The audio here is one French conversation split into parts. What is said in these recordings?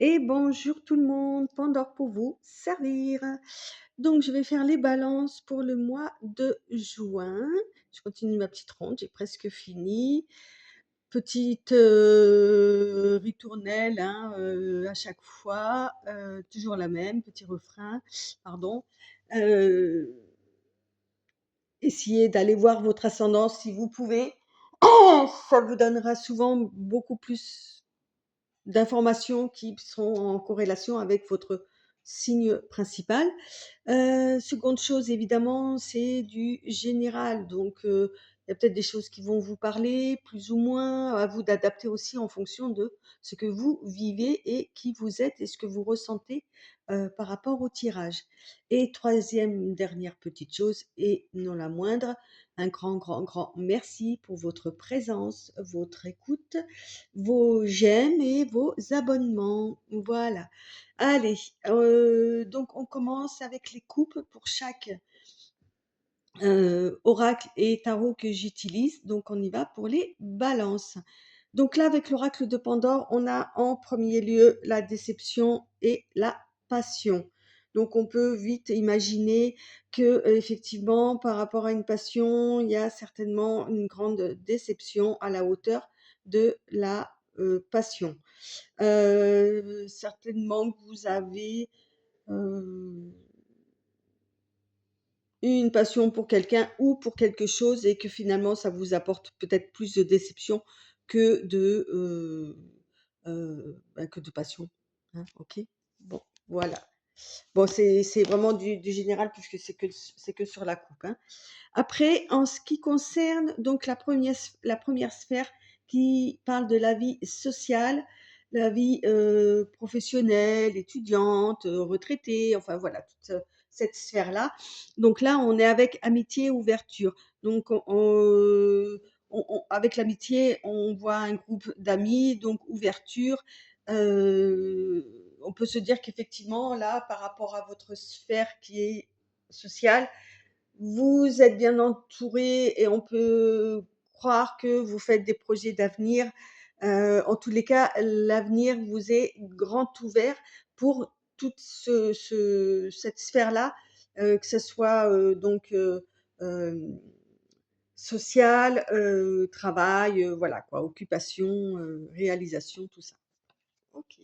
Et bonjour tout le monde, Pandore pour vous servir. Donc je vais faire les balances pour le mois de juin. Je continue ma petite ronde, j'ai presque fini. Petite ritournelle hein, à chaque fois, toujours la même, petit refrain, pardon. Euh, Essayez d'aller voir votre ascendant si vous pouvez. Ça vous donnera souvent beaucoup plus d'informations qui sont en corrélation avec votre signe principal. Seconde chose, évidemment, c'est du général. Donc, il y a peut-être des choses qui vont vous parler, plus ou moins. À vous d'adapter aussi en fonction de ce que vous vivez et qui vous êtes et ce que vous ressentez par rapport au tirage. Et troisième, dernière petite chose, et non la moindre, un grand, grand, grand merci pour votre présence, votre écoute, vos j'aime et vos abonnements. Voilà. Allez, donc on commence avec les coupes pour chaque oracle et tarot que j'utilise. Donc on y va pour les balances. Donc là, avec l'oracle de Pandore, on a en premier lieu la déception et la passion. Donc on peut vite imaginer que effectivement, par rapport à une passion, il y a certainement une grande déception à la hauteur de la passion. Certainement que vous avez une passion pour quelqu'un ou pour quelque chose et que finalement ça vous apporte peut-être plus de déception que que de passion. Hein, ok. Bon, voilà. Bon, c'est vraiment du général puisque c'est que sur la coupe. Hein. Après, en ce qui concerne donc la première sphère qui parle de la vie sociale, la vie professionnelle, étudiante, retraitée, enfin voilà, toute cette sphère-là. Donc là, on est avec amitié, ouverture. Donc avec l'amitié, on voit un groupe d'amis, donc ouverture. On peut se dire qu'effectivement, là, par rapport à votre sphère qui est sociale, vous êtes bien entouré et on peut croire que vous faites des projets d'avenir. En tous les cas, l'avenir vous est grand ouvert pour toute cette sphère-là, que ce soit social, travail, voilà quoi, occupation, réalisation, tout ça. Ok.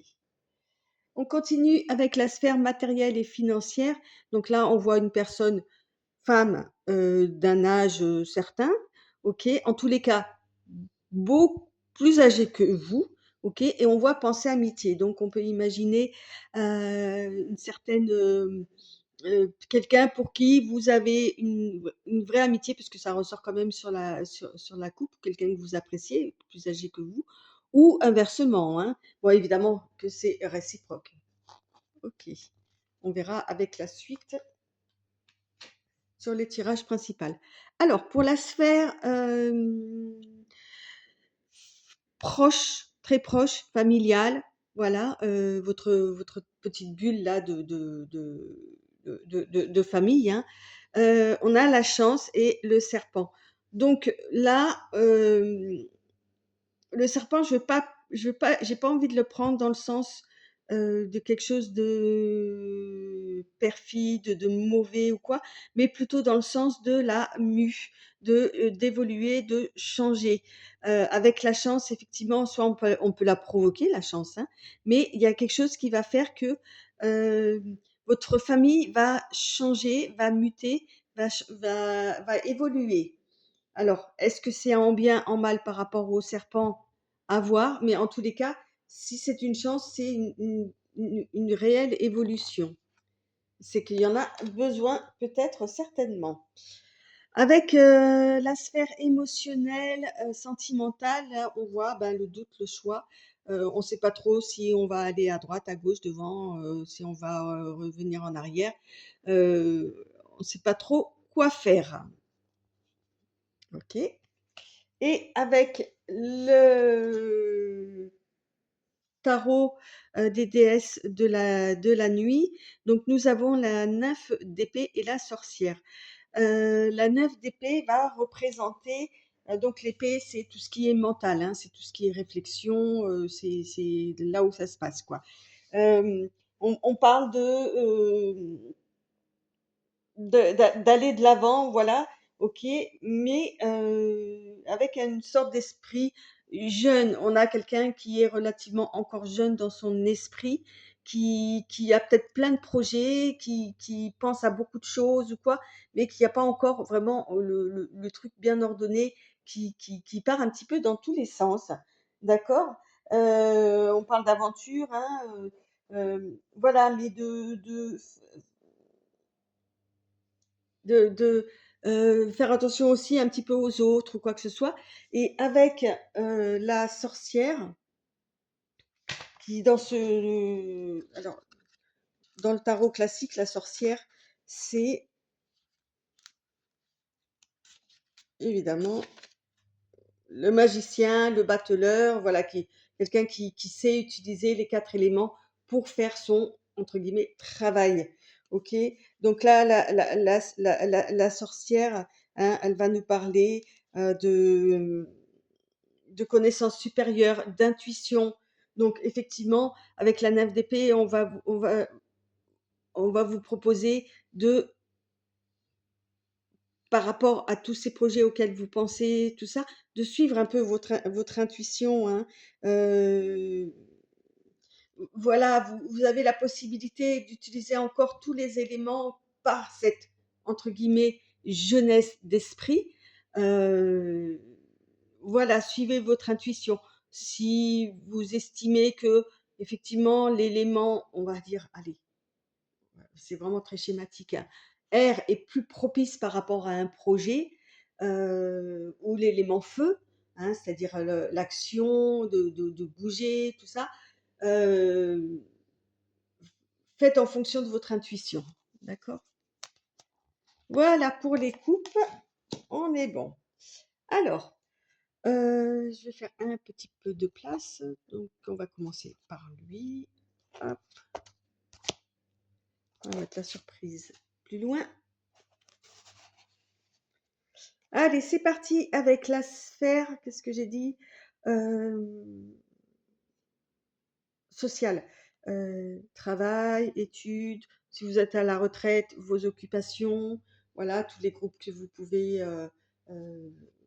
On continue avec la sphère matérielle et financière. Donc là, on voit une personne femme d'un âge certain, ok, en tous les cas, beaucoup plus âgée que vous, ok, et on voit penser amitié. Donc on peut imaginer une certaine quelqu'un pour qui vous avez une vraie amitié, puisque ça ressort quand même sur la coupe, quelqu'un que vous appréciez, plus âgé que vous, ou inversement. Hein. Bon, évidemment que c'est réciproque. Ok, on verra avec la suite sur les tirages principaux. Alors, pour la sphère proche, très proche, familiale, voilà, votre petite bulle là de famille, hein, on a la chance et le serpent. Donc là, le serpent, j'ai pas envie de le prendre dans le sens de quelque chose de perfide, de mauvais ou quoi, mais plutôt dans le sens de la mue, d'évoluer, de changer. Avec la chance, effectivement, soit on peut la provoquer, la chance, hein, mais il y a quelque chose qui va faire que euh, votre famille va changer, va muter, va évoluer. Alors, est-ce que c'est en bien, en mal par rapport au serpent? À voir, mais en tous les cas, si c'est une chance, c'est une réelle évolution. C'est qu'il y en a besoin, peut-être, certainement. Avec la sphère émotionnelle, sentimentale, là, on voit ben, le doute, le choix. On ne sait pas trop si on va aller à droite, à gauche, devant, si on va revenir en arrière. On ne sait pas trop quoi faire. Ok. Et avec le tarot des déesses de la nuit, donc nous avons la nymphe d'épée et la sorcière. La nymphe d'épée va représenter, donc l'épée c'est tout ce qui est mental, hein, c'est tout ce qui est réflexion, c'est là où ça se passe quoi. Euh, on parle d'aller de l'avant, voilà, ok, mais avec une sorte d'esprit jeune. On a quelqu'un qui est relativement encore jeune dans son esprit, qui a peut-être plein de projets, qui pense à beaucoup de choses ou quoi, mais qui n'a pas encore vraiment le truc bien ordonné, qui part un petit peu dans tous les sens. D'accord. On parle d'aventure, hein, voilà, mais de faire attention aussi un petit peu aux autres ou quoi que ce soit. Et avec la sorcière, qui alors, dans le tarot classique, la sorcière, c'est évidemment le magicien, le battleur, voilà, quelqu'un qui sait utiliser les 4 éléments pour faire son, entre guillemets, travail. Ok. Donc là, la sorcière, hein, elle va nous parler de connaissances supérieures, d'intuition. Donc effectivement, avec la 9 d'épée, on va vous proposer de, par rapport à tous ces projets auxquels vous pensez, tout ça, de suivre un peu votre intuition, hein. Euh, voilà, vous avez la possibilité d'utiliser encore tous les éléments par cette, entre guillemets, jeunesse d'esprit. Euh, voilà, suivez votre intuition. Si vous estimez que, effectivement, l'élément, on va dire, allez, c'est vraiment très schématique, hein, R est plus propice par rapport à un projet, ou l'élément feu, hein, c'est-à-dire l'action, de bouger, tout ça. euh, Faites en fonction de votre intuition. D'accord. Voilà pour les coupes, on est bon. Alors, je vais faire un petit peu de place. Donc, on va commencer par lui. Hop, on va mettre la surprise plus loin. Allez, c'est parti avec la sphère. Qu'est-ce que j'ai dit? Sociale. Travail, études, si vous êtes à la retraite, vos occupations, voilà, tous les groupes que vous pouvez euh,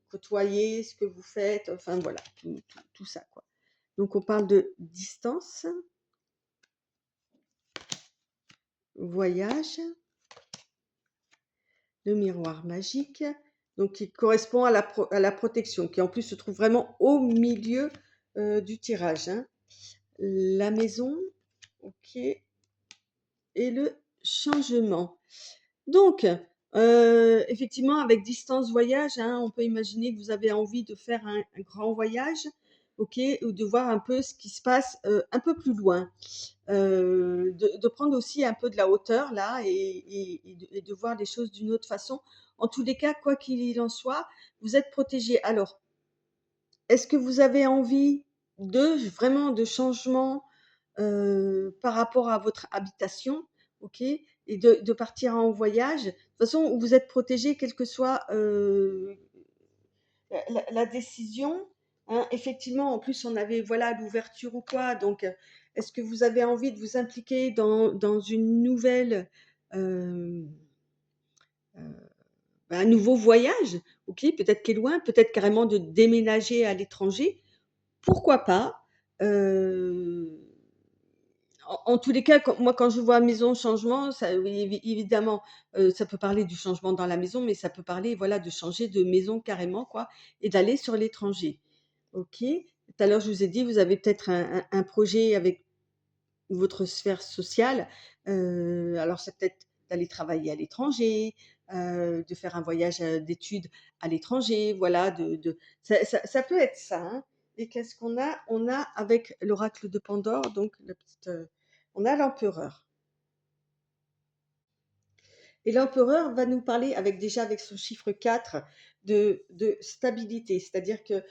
côtoyer, ce que vous faites, enfin voilà, tout ça, quoi. Donc on parle de distance, voyage, le miroir magique, donc qui correspond à la protection, qui en plus se trouve vraiment au milieu du tirage, hein. La maison, ok, et le changement. Donc, effectivement, avec distance voyage, hein, on peut imaginer que vous avez envie de faire un grand voyage, ok, ou de voir un peu ce qui se passe un peu plus loin. De prendre aussi un peu de la hauteur là et de voir les choses d'une autre façon. En tous les cas, quoi qu'il en soit, vous êtes protégé. Alors, est-ce que vous avez envie vraiment de changement par rapport à votre habitation, ok, et de partir en voyage? De toute façon, vous êtes protégé, quelle que soit la décision, hein. Effectivement, en plus, on avait voilà l'ouverture ou quoi. Donc, est-ce que vous avez envie de vous impliquer dans une nouvelle, euh, euh, un nouveau voyage, ok, peut-être qui est loin, peut-être carrément de déménager à l'étranger, pourquoi pas. Euh, en tous les cas, moi, quand je vois maison changement, ça, oui, évidemment, ça peut parler du changement dans la maison, mais ça peut parler, voilà, de changer de maison carrément, quoi, et d'aller sur l'étranger. Ok. Tout à l'heure, je vous ai dit, vous avez peut-être un projet avec votre sphère sociale. Alors, c'est peut-être d'aller travailler à l'étranger, de faire un voyage d'études à l'étranger, voilà. Ça peut être ça, hein. Et qu'est-ce qu'on a? On a avec l'oracle de Pandore, donc on a l'empereur. Et l'empereur va nous parler déjà avec son chiffre 4 de stabilité, c'est-à-dire que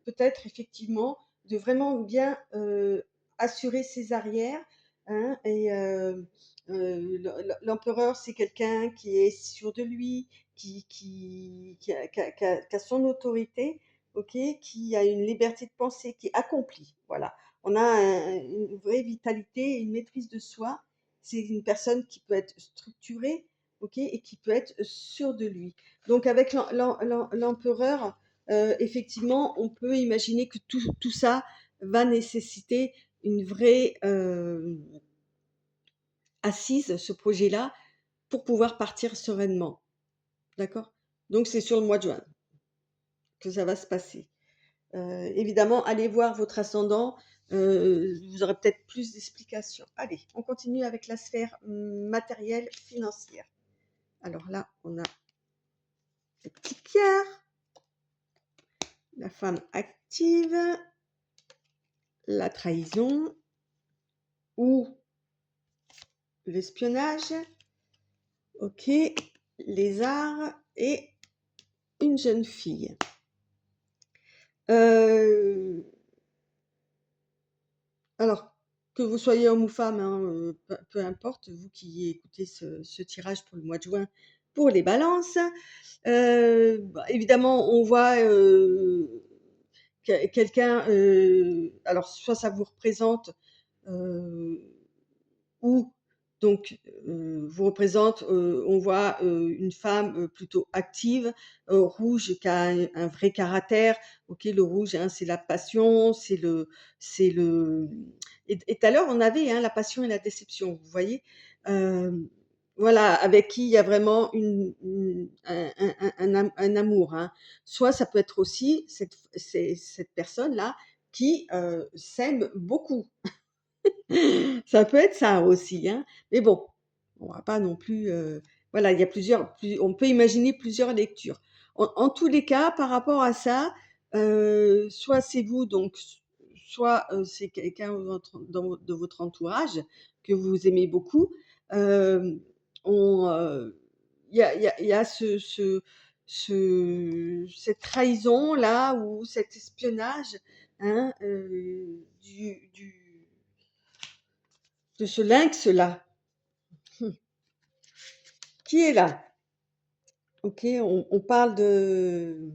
peut-être effectivement de vraiment bien assurer ses arrières, hein, et l'empereur, c'est quelqu'un qui est sûr de lui, qui a son autorité, ok, qui a une liberté de penser, qui accomplit, voilà. on a une vraie vitalité, une maîtrise de soi. C'est une personne qui peut être structurée, ok, et qui peut être sûre de lui. Donc avec l'empereur, effectivement, on peut imaginer que tout ça va nécessiter une vraie assise, ce projet-là, pour pouvoir partir sereinement. D'accord? Donc c'est sur le mois de juin que ça va se passer. Évidemment, allez voir votre ascendant, vous aurez peut-être plus d'explications. Allez, on continue avec la sphère matérielle financière. Alors là, on a le petit cœur, la femme active, la trahison ou l'espionnage, ok, les arts et une jeune fille. Alors, que vous soyez homme ou femme, hein, peu importe, vous qui écoutez ce tirage pour le mois de juin pour les balances, évidemment, on voit quelqu'un, alors soit ça vous représente euh, ou donc vous représente, on voit une femme plutôt active, rouge, qui a un vrai caractère. Ok, le rouge, hein, c'est la passion, c'est le. Et tout à l'heure, on avait hein, la passion et la déception, vous voyez. Euh, voilà, avec qui il y a vraiment un amour. Hein. Soit ça peut être aussi cette personne-là qui s'aime beaucoup. Ça peut être ça aussi, hein. Mais bon, on va pas non plus, voilà, il y a on peut imaginer plusieurs lectures. En tous les cas, par rapport à ça, soit c'est vous, donc soit, c'est quelqu'un de votre entourage que vous aimez beaucoup. Hem, on, il y a cette trahison-là ou cet espionnage, hein, de ce lynx-là, qui est là. Ok, on parle de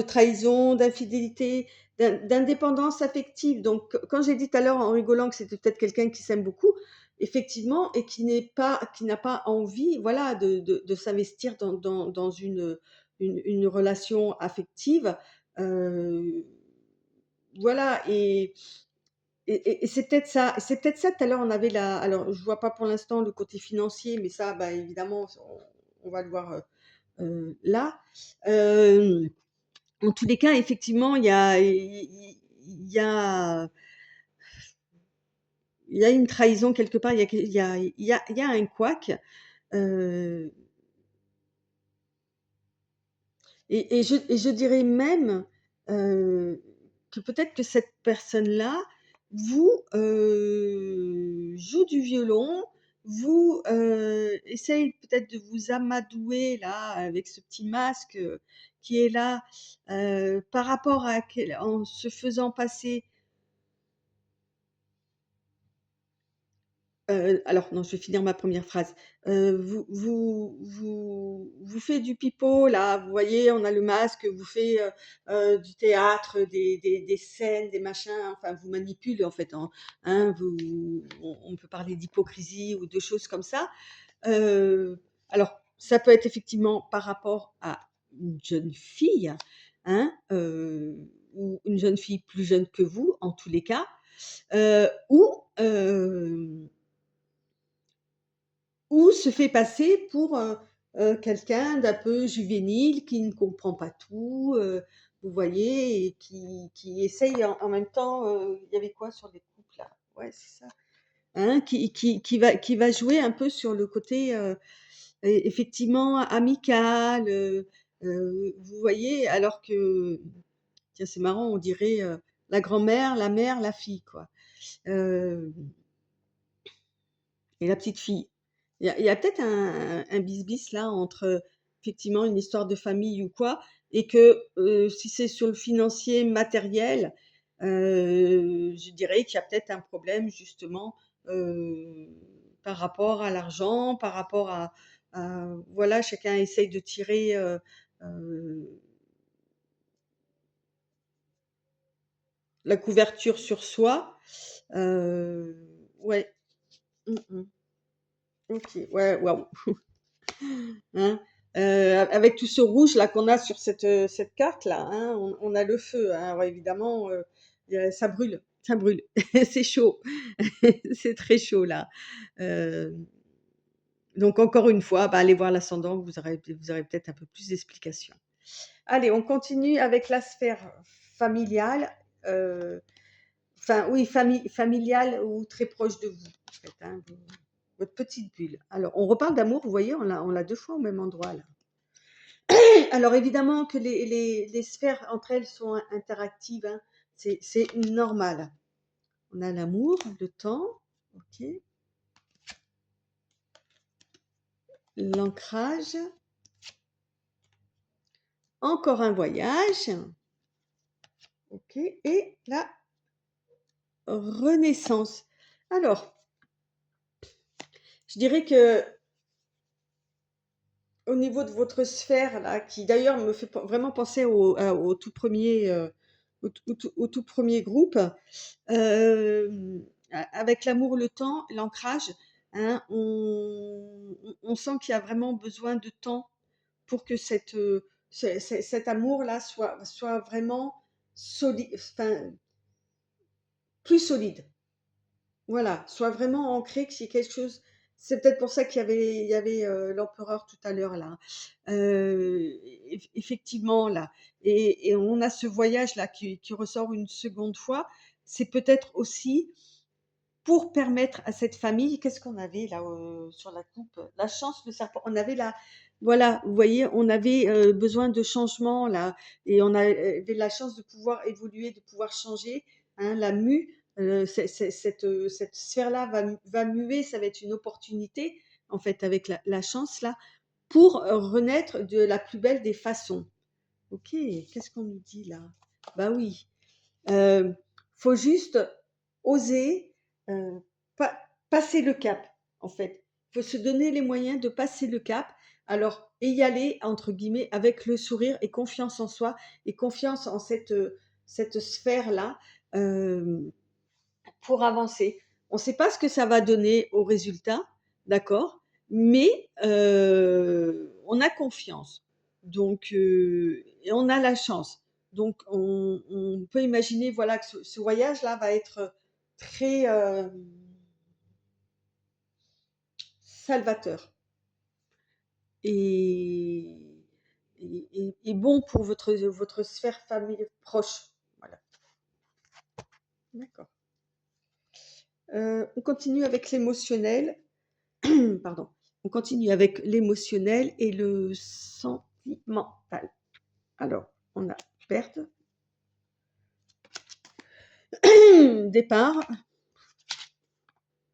trahison, d'infidélité, d'indépendance affective. Donc, quand j'ai dit tout à l'heure en rigolant que c'était peut-être quelqu'un qui s'aime beaucoup, effectivement, et qui n'a pas envie, voilà, de s'investir dans une relation affective. Euh, voilà, et c'est peut-être ça. Tout à l'heure, on avait alors je vois pas pour l'instant le côté financier, mais ça, bah, évidemment, on va le voir là. Euh, En tous les cas, effectivement, il y a une trahison quelque part. Il y a un couac. euh, et je dirais même euh, que peut-être que cette personne-là vous joue du violon, vous essaye peut-être de vous amadouer là avec ce petit masque qui est là par rapport en se faisant passer. Alors non, je vais finir ma première phrase. Vous fait du pipeau là, vous voyez, on a le masque, vous fait, du théâtre, des scènes, des machins, enfin vous manipule en fait, hein, on peut parler d'hypocrisie ou de choses comme ça. Alors ça peut être effectivement par rapport à une jeune fille, hein, ou une jeune fille plus jeune que vous, en tous les cas, ou ou se fait passer pour quelqu'un d'un peu juvénile qui ne comprend pas tout, vous voyez, et qui essaye en même temps. Il y avait quoi sur les couples là? Ouais, c'est ça. Hein, qui va jouer un peu sur le côté effectivement amical, vous voyez, alors que, tiens, c'est marrant, on dirait la grand-mère, la mère, la fille, quoi. Euh, Et la petite fille. Il y a peut-être un bis-bis là entre effectivement une histoire de famille ou quoi, et que si c'est sur le financier matériel, je dirais qu'il y a peut-être un problème justement euh, par rapport à l'argent, par rapport voilà, chacun essaye de tirer la couverture sur soi. Euh, ouais. Mm, mm. Ok. Ouais. Waouh. Hein. Avec tout ce rouge là qu'on a sur cette carte là, hein, on a le feu. Hein. Alors, évidemment, ça brûle. Ça brûle. C'est chaud. C'est très chaud là. Euh, donc encore une fois, bah, allez voir l'ascendant, vous aurez peut-être un peu plus d'explications. Allez, on continue avec la sphère familiale. euh, Enfin, oui, familiale ou très proche de vous, en fait, hein, votre petite bulle. Alors, on reparle d'amour, vous voyez, on l'a deux fois au même endroit, là. Alors, évidemment que les sphères entre elles sont interactives, hein, c'est normal. On a l'amour, le temps, ok, l'ancrage, encore un voyage, ok, et la renaissance. Alors, je dirais que au niveau de votre sphère là, qui d'ailleurs me fait vraiment penser au tout premier, au tout premier groupe, avec l'amour, le temps, l'ancrage, hein, on sent qu'il y a vraiment besoin de temps pour que cet amour-là soit vraiment solide, enfin, plus solide. Voilà, soit vraiment ancré, que c'est quelque chose. C'est peut-être pour ça qu'il y avait l'empereur tout à l'heure là. Effectivement là, et on a ce voyage là qui ressort une seconde fois. C'est peut-être aussi pour permettre à cette famille. Qu'est-ce qu'on avait là sur la coupe? La chance, le serpent. On avait là, voilà, vous voyez, on avait besoin de changement là, et on avait la chance de pouvoir évoluer, de pouvoir changer. Hein, la mue, cette sphère-là va muer, ça va être une opportunité en fait avec la chance là pour renaître de la plus belle des façons. Ok, qu'est-ce qu'on nous dit là? Bah oui, faut juste oser euh, pa- passer le cap, en fait. Faut se donner les moyens de passer le cap. Alors, et y aller, entre guillemets, avec le sourire et confiance en soi et confiance en cette sphère-là euh, pour avancer. On ne sait pas ce que ça va donner au résultat, d'accord? Mais on a confiance. Donc, et on a la chance. Donc, on peut imaginer, voilà, que ce voyage-là va être très salvateur et, et bon pour votre sphère famille proche. Voilà. D'accord. On continue avec l'émotionnel. Pardon. On continue avec l'émotionnel et le sentimental. Alors, on a perte, départ.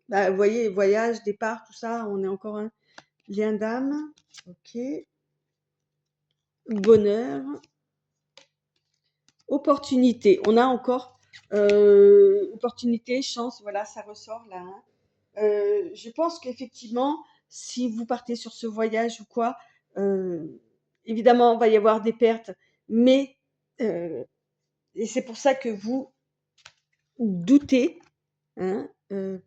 Bah, vous voyez, voyage, départ, tout ça, on est encore un lien d'âme. Ok. Bonheur. Opportunité. On a encore opportunité, chance, voilà, ça ressort là. Hein. Je pense qu'effectivement, si vous partez sur ce voyage ou quoi, euh, évidemment, il va y avoir des pertes, mais et c'est pour ça que vous doutez, hein,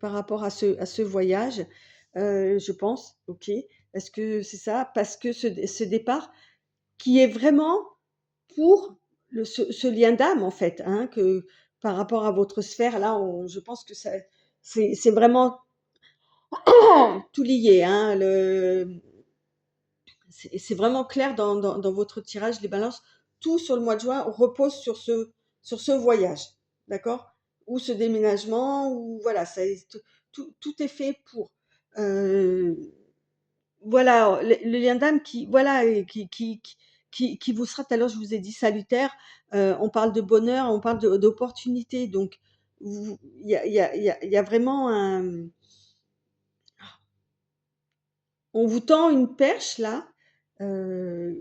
par rapport à ce voyage, je pense, ok. Est-ce que c'est ça? Parce que ce départ qui est vraiment pour ce lien d'âme, en fait, hein, que par rapport à votre sphère, là, je pense que c'est vraiment tout lié. Hein, c'est vraiment clair dans votre tirage des balances. Tout sur le mois de juin repose sur ce voyage, d'accord? Ou ce déménagement, ou voilà, tout est fait pour. Euh, voilà, le lien d'âme qui, voilà, et qui vous sera, tout à l'heure, je vous ai dit salutaire. On parle de bonheur, on parle d'opportunité. Donc, il y a vraiment on vous tend une perche là. euh,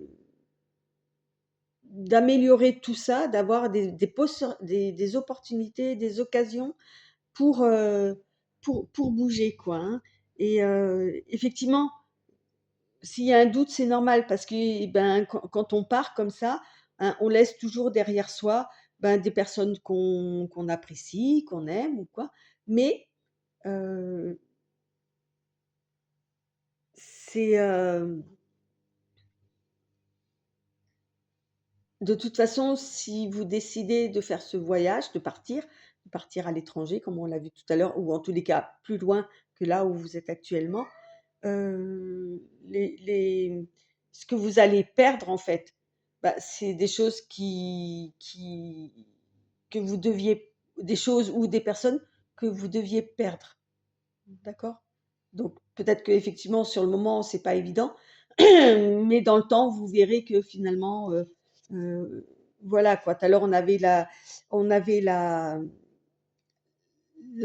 D'améliorer tout ça, d'avoir des opportunités, des occasions pour, pour bouger, quoi. Hein. Et effectivement, s'il y a un doute, c'est normal parce que ben, quand on part comme ça, hein, on laisse toujours derrière soi ben, des personnes qu'on apprécie, qu'on aime ou quoi, mais heu, c'est, de toute façon, si vous décidez de faire ce voyage, de partir à l'étranger comme on l'a vu tout à l'heure ou en tous les cas plus loin que là où vous êtes actuellement, les ce que vous allez perdre en fait, bah, c'est des choses qui que vous deviez des choses ou des personnes que vous deviez perdre. D'accord? Donc peut-être qu'effectivement sur le moment c'est pas évident, mais dans le temps vous verrez que finalement, heu, voilà quoi. Tout à l'heure on avait la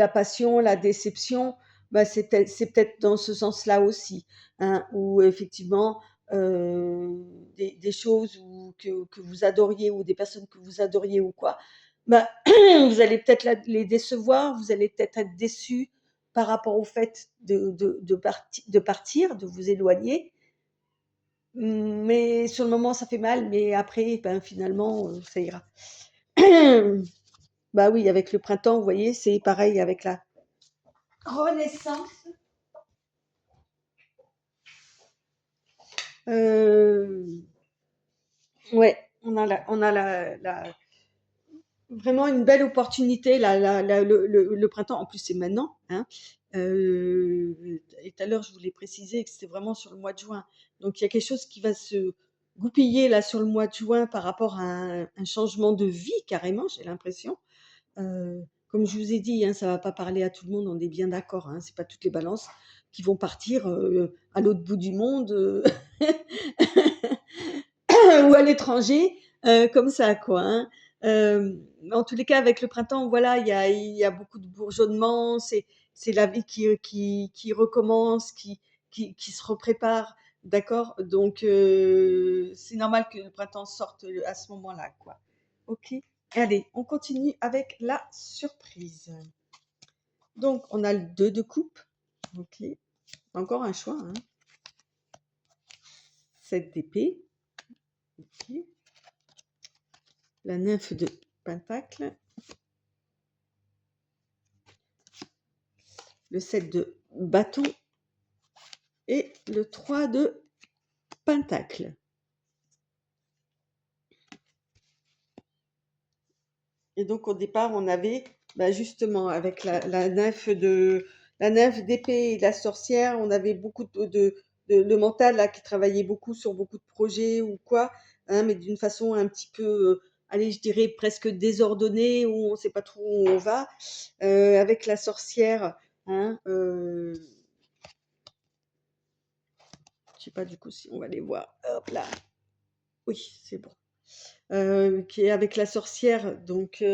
passion, la déception, bah, c'est peut-être dans ce sens-là aussi, hein, où effectivement, des choses que vous adoriez ou des personnes que vous adoriez ou quoi, bah, vous allez peut-être les décevoir, vous allez peut-être être déçus par rapport au fait de partir, de vous éloigner. Mais sur le moment, ça fait mal, mais après, ben, finalement, ça ira. Bah oui, avec le printemps, vous voyez, c'est pareil avec la renaissance. Euh, ouais, on a vraiment une belle opportunité. Le printemps, en plus, c'est maintenant. Hein. Et tout à l'heure, je voulais préciser que c'était vraiment sur le mois de juin. Donc, il y a quelque chose qui va se goupiller là sur le mois de juin par rapport à un changement de vie, carrément, j'ai l'impression. Comme je vous ai dit, hein, ça va pas parler à tout le monde, on est bien d'accord. Hein, c'est pas toutes les balances qui vont partir à l'autre bout du monde ou à l'étranger comme ça, quoi. Hein. En tous les cas, avec le printemps, voilà, il y a beaucoup de bourgeonnement. C'est la vie qui recommence, qui se reprépare. D'accord. Donc, c'est normal que le printemps sorte à ce moment-là, quoi. Ok. Allez, on continue avec la surprise. Donc, on a le 2 de coupe. Ok. Encore un choix. Hein. 7 d'épée. Ok. La nymphe de pentacle. Le 7 de bâton. Et le 3 de pentacle. Et donc, au départ, on avait bah, justement avec la nymphe d'épée et la sorcière, on avait beaucoup de mental là, qui travaillait beaucoup sur beaucoup de projets ou quoi, hein, mais d'une façon un petit peu, allez, je dirais presque désordonnée, où on ne sait pas trop où on va. Avec la sorcière, hein, je sais pas du coup si on va les voir. Hop là. Oui, c'est bon. Qui est avec la sorcière, donc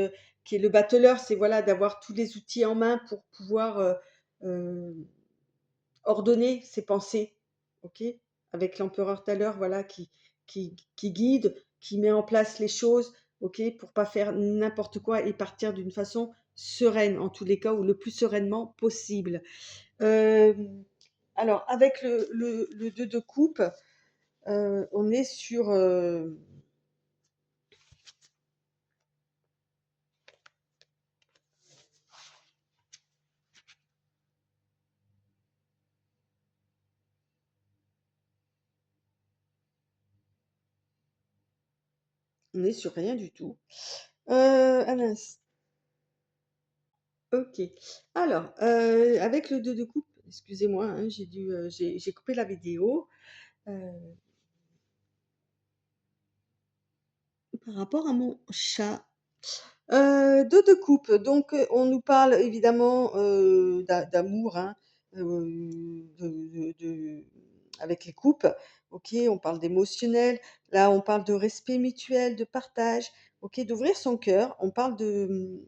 qui est le bateleur, c'est voilà d'avoir tous les outils en main pour pouvoir euh, ordonner ses pensées, ok? Avec l'empereur tout à l'heure, voilà, qui guide, qui met en place les choses, ok, pour pas faire n'importe quoi et partir d'une façon sereine, en tous les cas, ou le plus sereinement possible. Euh, alors, avec le 2 de coupe, on est sur rien du tout. Un instant. Ok. Alors, avec le 2 de coupe, excusez-moi, hein, j'ai coupé la vidéo par rapport à mon chat. 2 de coupe, donc on nous parle évidemment d'amour, hein, avec les coupes. Ok, on parle d'émotionnel. Là, on parle de respect mutuel, de partage. Ok, d'ouvrir son cœur. On parle de,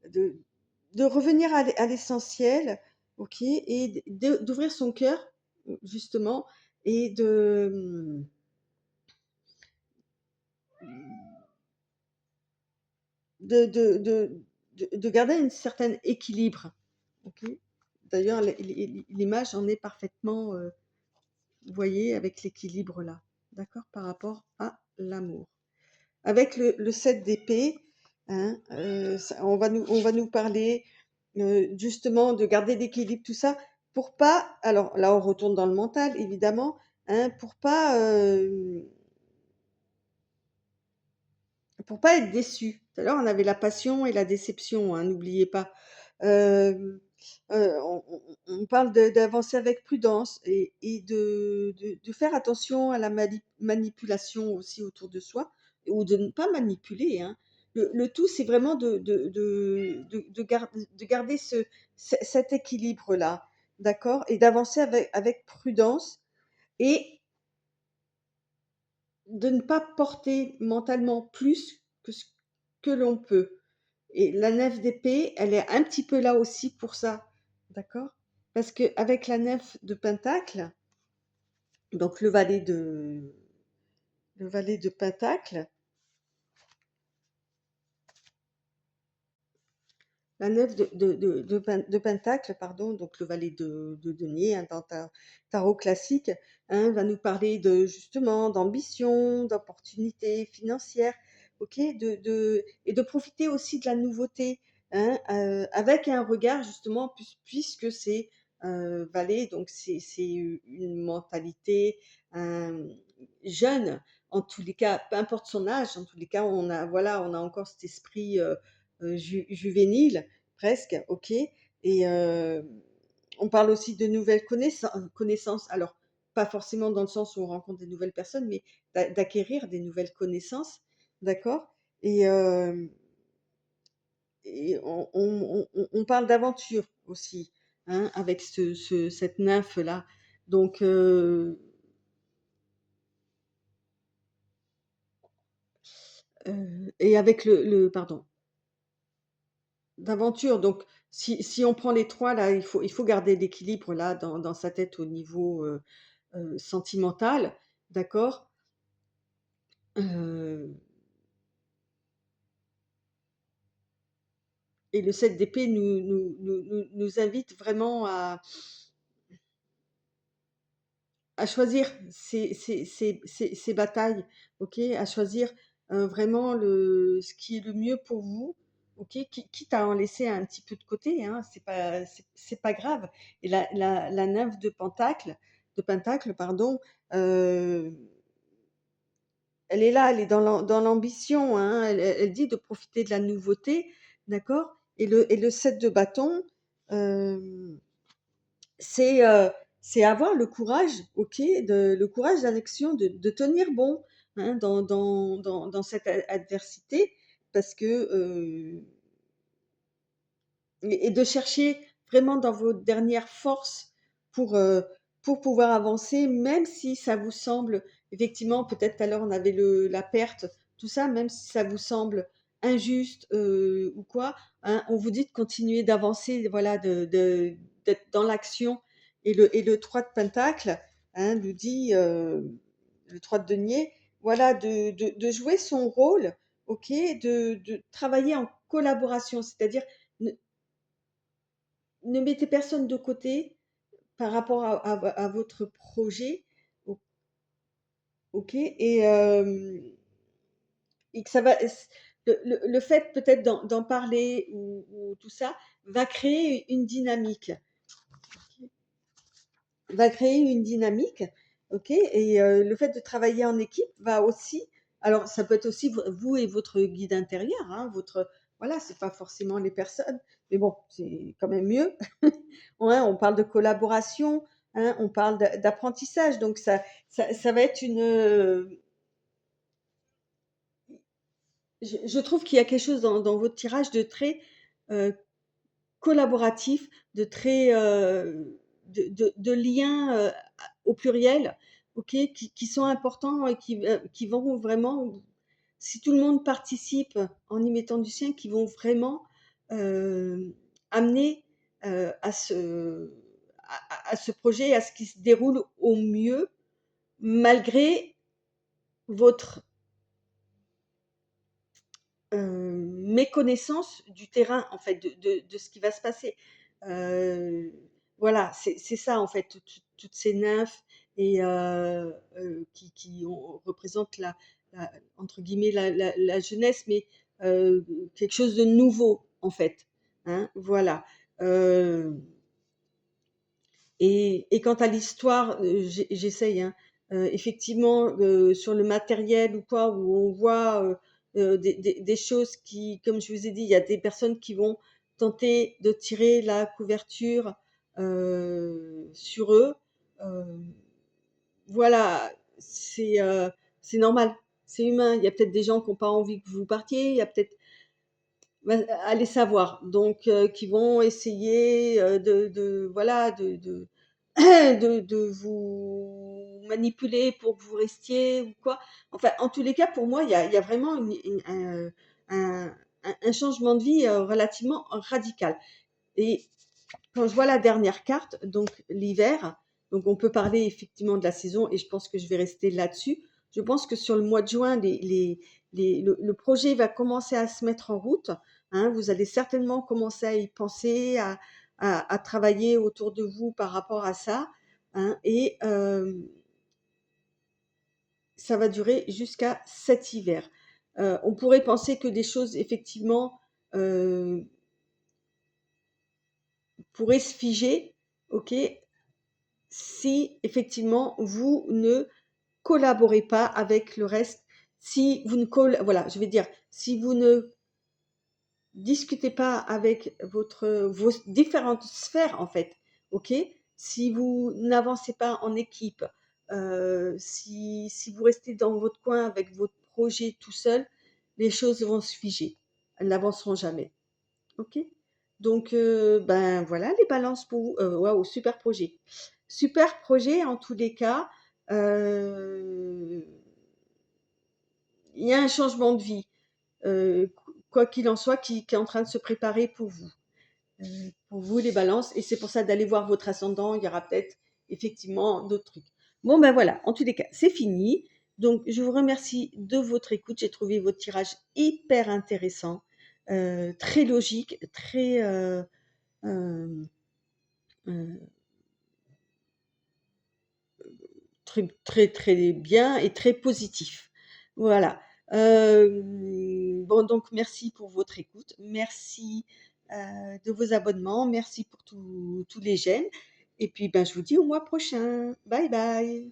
de revenir à l'essentiel, ok, et d'ouvrir son cœur, justement, et de, de, de, de garder un certain équilibre, ok. D'ailleurs, l'image en est parfaitement, vous voyez, avec l'équilibre là, d'accord, par rapport à l'amour. Avec le 7 d'épée, hein. On va nous parler justement de garder l'équilibre, tout ça, pour pas. Alors là, on retourne dans le mental, évidemment, hein, pour pas être déçu. Tout à l'heure, on avait la passion et la déception, hein, n'oubliez pas. Euh, on parle d'avancer avec prudence et de faire attention à la manipulation aussi autour de soi, ou de ne pas manipuler, hein. Le tout, c'est vraiment de garder cet équilibre-là, d'accord? Et d'avancer avec prudence et de ne pas porter mentalement plus que ce que l'on peut. Et la nef d'épée, elle est un petit peu là aussi pour ça, d'accord? Parce que avec la nef de pentacle, donc le valet de pentacle, la nef de pentacle, pardon, donc le valet de denier, hein, dans tarot classique, hein, va nous parler de justement d'ambition, d'opportunités financières, ok, et de profiter aussi de la nouveauté, hein, avec un regard justement, puisque c'est valet, donc c'est une mentalité euh, jeune, en tous les cas, peu importe son âge, en tous les cas, voilà, on a encore cet esprit juvénile presque, ok. Et on parle aussi de nouvelles connaissances. Alors, pas forcément dans le sens où on rencontre des nouvelles personnes, mais d'acquérir des nouvelles connaissances, d'accord. Et, on parle d'aventure aussi, hein, avec cette nymphe-là. Donc, et avec pardon, d'aventure. Donc, si on prend les trois, là, il faut garder l'équilibre là dans sa tête au niveau sentimental, d'accord. Euh, et le 7 d'épée nous invite vraiment à choisir ses batailles, ok, à choisir vraiment ce qui est le mieux pour vous, ok, quitte à en laisser un petit peu de côté, hein, c'est pas grave. Et la nymphe de pentacle, pardon, euh, elle est là, elle est dans l'ambition, hein, elle dit de profiter de la nouveauté, d'accord. Et le 7 de bâton, euh, c'est avoir le courage, ok, le courage d'action, de tenir bon, hein, dans cette adversité, parce que et de chercher vraiment dans vos dernières forces pour, euh, pour pouvoir avancer, même si ça vous semble, effectivement, peut-être tout à l'heure on avait la perte, tout ça, même si ça vous semble injuste ou quoi, hein, on vous dit de continuer d'avancer, voilà, d'être dans l'action. Et le 3 de Pentacle, hein, nous dit, le 3 de denier, voilà, de jouer son rôle, ok, de travailler en collaboration, c'est-à-dire ne mettez personne de côté par rapport à votre projet, ok, et que ça va, le fait peut-être d'en parler ou tout ça va créer une dynamique, ok, et le fait de travailler en équipe va aussi, alors ça peut être aussi vous et votre guide intérieur, hein, voilà, c'est pas forcément les personnes, mais bon, c'est quand même mieux. Ouais, on parle de collaboration, hein, on parle d'apprentissage, donc ça va être je trouve qu'il y a quelque chose dans votre tirage de très euh, collaboratif, de très de liens au pluriel, ok, qui sont importants et qui vont vraiment, si tout le monde participe en y mettant du sien, qui vont vraiment euh, amener à à ce projet, à ce qui se déroule au mieux, malgré votre méconnaissance du terrain, en fait, de ce qui va se passer. Euh, voilà, c'est ça, en fait, toutes ces nymphes et représentent entre guillemets, la jeunesse, mais quelque chose de nouveau, en fait, hein, voilà. Heu et quant à l'histoire, j'essaye, hein, effectivement, sur le matériel ou quoi, où on voit, des choses qui, comme je vous ai dit, il y a des personnes qui vont tenter de tirer la couverture, sur eux. Hem, voilà, c'est normal, c'est humain. Il y a peut-être des gens qui ont pas envie que vous partiez, il y a peut-être bah, allez savoir, donc qui vont essayer, de voilà, de vous manipuler pour que vous restiez ou quoi. Enfin, en tous les cas, pour moi, il y a vraiment un un changement de vie, relativement radical et quand je vois la dernière carte, donc l'hiver, donc on peut parler effectivement de la saison et je pense que je vais rester là-dessus. Je pense que sur le mois de juin, le projet va commencer à se mettre en route, hein. Vous allez certainement commencer à y penser, à travailler autour de vous par rapport à ça, hein, et ça va durer jusqu'à cet hiver. On pourrait penser que des choses effectivement euh, pourraient se figer, ok, si effectivement vous ne collaborez pas avec le reste, si vous ne voilà, je vais dire, si vous ne discutez pas avec vos différentes sphères en fait, ok? Si vous n'avancez pas en équipe, si vous restez dans votre coin avec votre projet tout seul, les choses vont se figer. Elles n'avanceront jamais. OK. Donc, ben, voilà les balances pour vous. Waouh, super projet. Super projet en tous les cas. Il y a un changement de vie, quoi qu'il en soit, qui est en train de se préparer pour vous les balances. Et c'est pour ça d'aller voir votre ascendant. Il y aura peut-être effectivement d'autres trucs. Bon, ben voilà, en tous les cas, c'est fini. Donc, je vous remercie de votre écoute. J'ai trouvé votre tirage hyper intéressant, très logique, très euh, euh, très, très, très bien et très positif. Voilà. Bon, donc merci pour votre écoute. Merci de vos abonnements. Merci pour tous les j'aime. Et puis, ben, je vous dis au mois prochain. Bye bye.